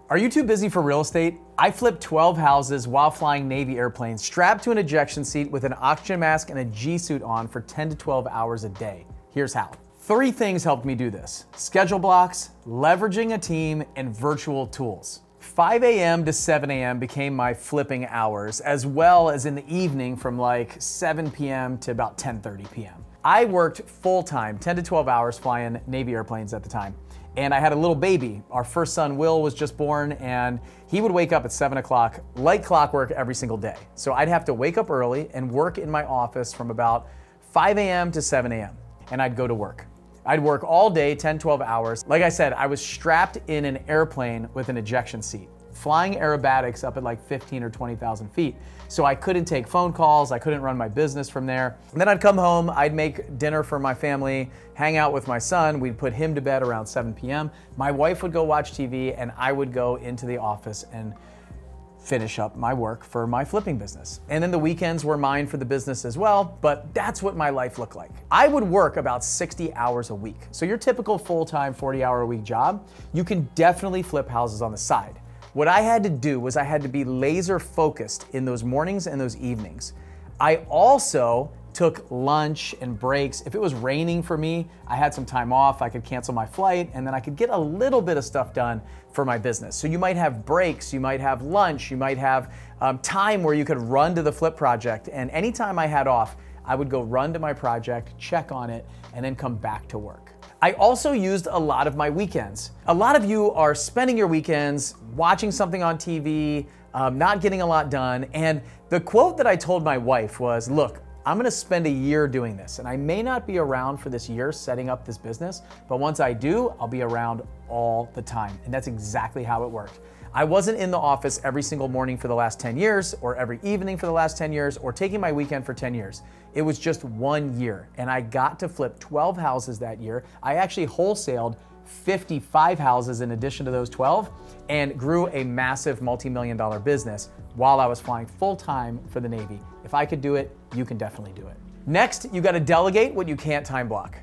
Are you too busy for real estate? I flipped 12 houses while flying Navy airplanes, strapped to an ejection seat with an oxygen mask and a G-suit on for 10 to 12 hours a day. Here's how. 3 things helped me do this: schedule blocks, leveraging a team, and virtual tools. 5 a.m. to 7 a.m. became my flipping hours, as well as in the evening from like 7 p.m. to about 10:30 p.m. I worked full-time, 10 to 12 hours flying Navy airplanes at the time. And I had a little baby. Our first son, Will, was just born, and he would wake up at 7 o'clock, like clockwork, every single day. So I'd have to wake up early and work in my office from about 5 a.m. to 7 a.m. And I'd go to work. I'd work all day, 10, 12 hours. Like I said, I was strapped in an airplane with an ejection seat, flying aerobatics up at like 15 or 20,000 feet. So I couldn't take phone calls, I couldn't run my business from there. And then I'd come home, I'd make dinner for my family, hang out with my son, we'd put him to bed around 7 p.m. My wife would go watch TV and I would go into the office and finish up my work for my flipping business. And then the weekends were mine for the business as well, but that's what my life looked like. I would work about 60 hours a week. So your typical full-time 40-hour-a-week job, you can definitely flip houses on the side. What I had to do was I had to be laser focused in those mornings and those evenings. I also took lunch and breaks. If it was raining for me, I had some time off, I could cancel my flight, and then I could get a little bit of stuff done for my business. So you might have breaks, you might have lunch, you might have time where you could run to the flip project. And anytime I had off, I would go run to my project, check on it, and then come back to work. I also used a lot of my weekends. A lot of you are spending your weekends watching something on TV, not getting a lot done. And the quote that I told my wife was, look, I'm gonna spend a year doing this, and I may not be around for this year setting up this business, but once I do, I'll be around all the time. And that's exactly how it worked. I wasn't in the office every single morning for the last 10 years, or every evening for the last 10 years, or taking my weekend for 10 years. It was just 1 year, and I got to flip 12 houses that year. I actually wholesaled 55 houses in addition to those 12, and grew a massive multi-million-dollar business while I was flying full-time for the Navy. If I could do it, you can definitely do it. Next, you gotta delegate what you can't time block.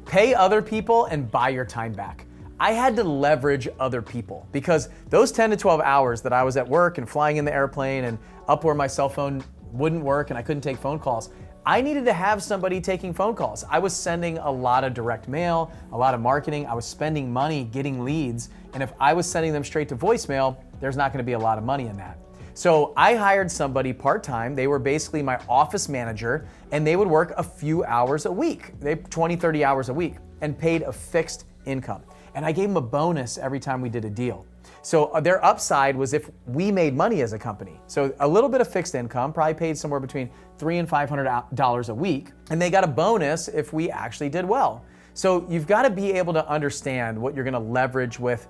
Pay other people and buy your time back. I had to leverage other people because those 10 to 12 hours that I was at work and flying in the airplane and up where my cell phone wouldn't work and I couldn't take phone calls, I needed to have somebody taking phone calls. I was sending a lot of direct mail, a lot of marketing. I was spending money getting leads. And if I was sending them straight to voicemail, there's not gonna be a lot of money in that. So I hired somebody part-time. They were basically my office manager, and they would work a few hours a week, 20, 30 hours a week, and paid a fixed income. And I gave them a bonus every time we did a deal. So their upside was if we made money as a company. So a little bit of fixed income, probably paid somewhere between $300 and $500 a week. And they got a bonus if we actually did well. So you've got to be able to understand what you're going to leverage with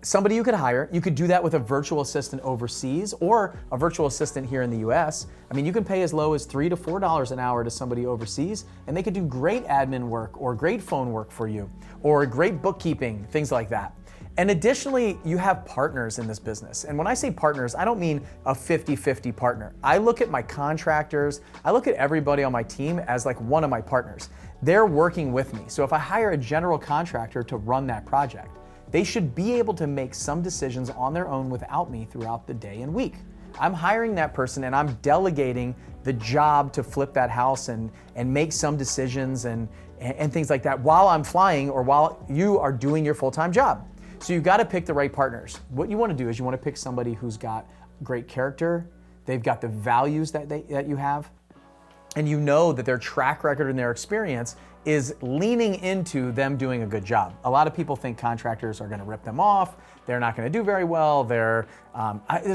somebody you could hire. You could do that with a virtual assistant overseas or a virtual assistant here in the US. I mean, you can pay as low as $3 to $4 an hour to somebody overseas, and they could do great admin work or great phone work for you or great bookkeeping, things like that. And additionally, you have partners in this business. And when I say partners, I don't mean a 50-50 partner. I look at my contractors, I look at everybody on my team as like one of my partners. They're working with me. So if I hire a general contractor to run that project, they should be able to make some decisions on their own without me throughout the day and week. I'm hiring that person and I'm delegating the job to flip that house and make some decisions and things like that while I'm flying or while you are doing your full-time job. So you've got to pick the right partners. What you want to do is you want to pick somebody who's got great character, they've got the values that you have, and you know that their track record and their experience is leaning into them doing a good job. A lot of people think contractors are going to rip them off, they're not going to do very well, there's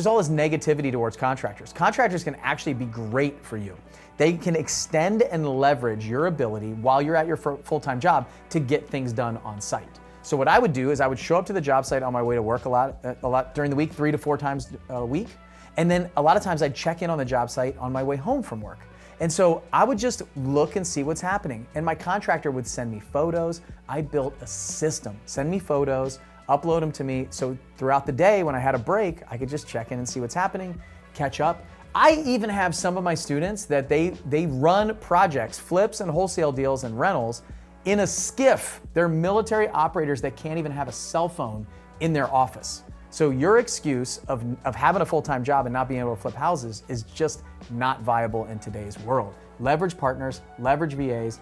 all this negativity towards contractors. Contractors can actually be great for you. They can extend and leverage your ability while you're at your full-time job to get things done on site. So what I would do is I would show up to the job site on my way to work a lot during the week, 3 to 4 times a week. And then a lot of times I'd check in on the job site on my way home from work. And so I would just look and see what's happening. And my contractor would send me photos. I built a system, send me photos, upload them to me. So throughout the day when I had a break, I could just check in and see what's happening, catch up. I even have some of my students that they run projects, flips and wholesale deals and rentals in a skiff. They're military operators that can't even have a cell phone in their office. So your excuse of having a full-time job and not being able to flip houses is just not viable in today's world. Leverage partners, leverage VAs,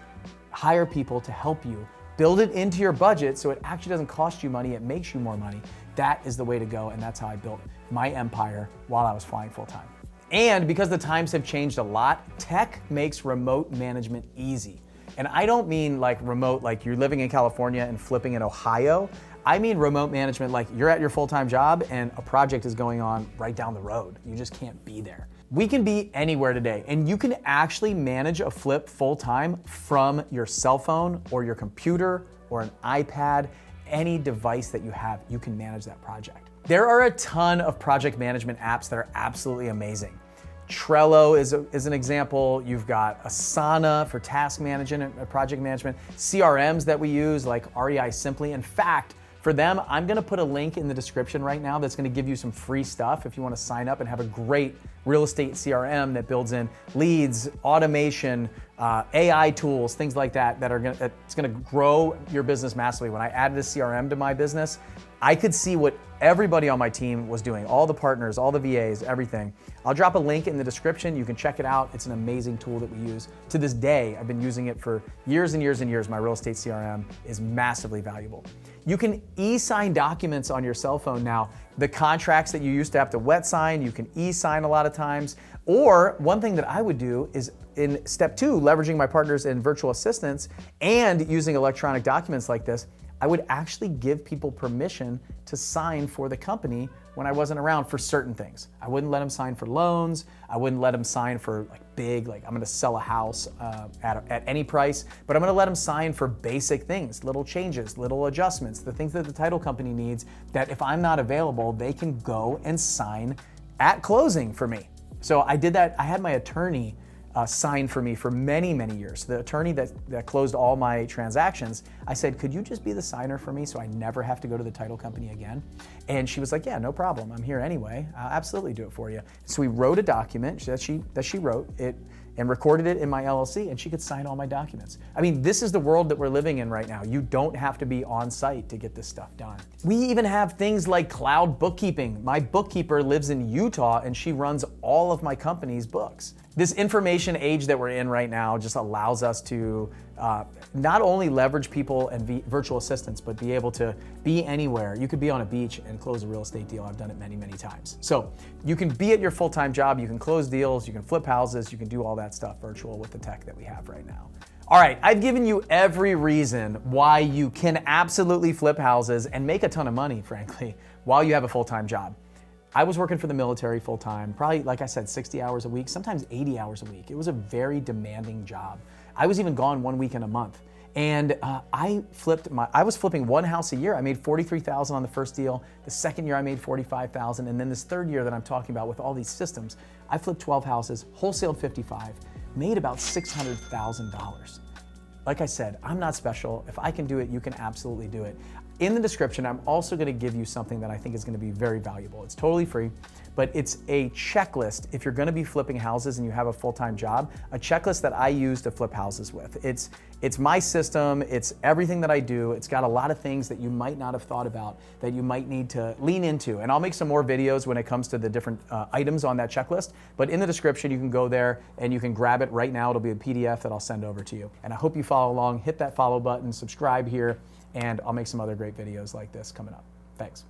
hire people to help you. Build it into your budget so it actually doesn't cost you money, it makes you more money. That is the way to go, and that's how I built my empire while I was flying full-time. And because the times have changed a lot, tech makes remote management easy. And I don't mean like remote, like you're living in California and flipping in Ohio. I mean remote management like you're at your full-time job and a project is going on right down the road. You just can't be there. We can be anywhere today, and you can actually manage a flip full-time from your cell phone or your computer or an iPad. Any device that you have, you can manage that project. There are a ton of project management apps that are absolutely amazing. Trello is an example. You've got Asana for task management and project management. CRMs that we use like REISimpli. In fact, for them, I'm gonna put a link in the description right now that's gonna give you some free stuff if you wanna sign up and have a great real estate CRM that builds in leads, automation, AI tools, things like that that's gonna grow your business massively. When I added a CRM to my business, I could see what everybody on my team was doing, all the partners, all the VAs, everything. I'll drop a link in the description. You can check it out. It's an amazing tool that we use. To this day, I've been using it for years and years and years. My real estate CRM is massively valuable. You can e-sign documents on your cell phone now. The contracts that you used to have to wet sign, you can e-sign a lot of times. Or one thing that I would do is in step 2, leveraging my partners in virtual assistants and using electronic documents like this, I would actually give people permission to sign for the company when I wasn't around for certain things. I wouldn't let them sign for loans. I wouldn't let them sign for like I'm gonna sell a house at any price, but I'm gonna let them sign for basic things, little changes, little adjustments, the things that the title company needs that if I'm not available, they can go and sign at closing for me. So I did that. I had my attorney sign for me for many, many years. The attorney that closed all my transactions, I said, could you just be the signer for me so I never have to go to the title company again? And she was like, yeah, no problem. I'm here anyway. I'll absolutely do it for you. So we wrote a document that she wrote it and recorded it in my LLC, and she could sign all my documents. I mean, this is the world that we're living in right now. You don't have to be on site to get this stuff done. We even have things like cloud bookkeeping. My bookkeeper lives in Utah and she runs all of my company's books. This information age that we're in right now just allows us to not only leverage people and virtual assistants, but be able to be anywhere. You could be on a beach and close a real estate deal. I've done it many, many times. So you can be at your full-time job, you can close deals, you can flip houses, you can do all that stuff virtual with the tech that we have right now. All right, I've given you every reason why you can absolutely flip houses and make a ton of money, frankly, while you have a full-time job. I was working for the military full-time, probably, like I said, 60 hours a week, sometimes 80 hours a week. It was a very demanding job. I was even gone 1 week in a month. And I was flipping one house a year. I made $43,000 on the first deal. The second year I made $45,000. And then this third year that I'm talking about with all these systems, I flipped 12 houses, wholesaled 55, made about $600,000. Like I said, I'm not special. If I can do it, you can absolutely do it. In the description, I'm also gonna give you something that I think is gonna be very valuable. It's totally free, but it's a checklist. If you're gonna be flipping houses and you have a full-time job, a checklist that I use to flip houses with. It's my system, it's everything that I do. It's got a lot of things that you might not have thought about that you might need to lean into. And I'll make some more videos when it comes to the different items on that checklist. But in the description, you can go there and you can grab it right now. It'll be a PDF that I'll send over to you. And I hope you follow along, hit that follow button, subscribe here, and I'll make some other great videos like this coming up. Thanks.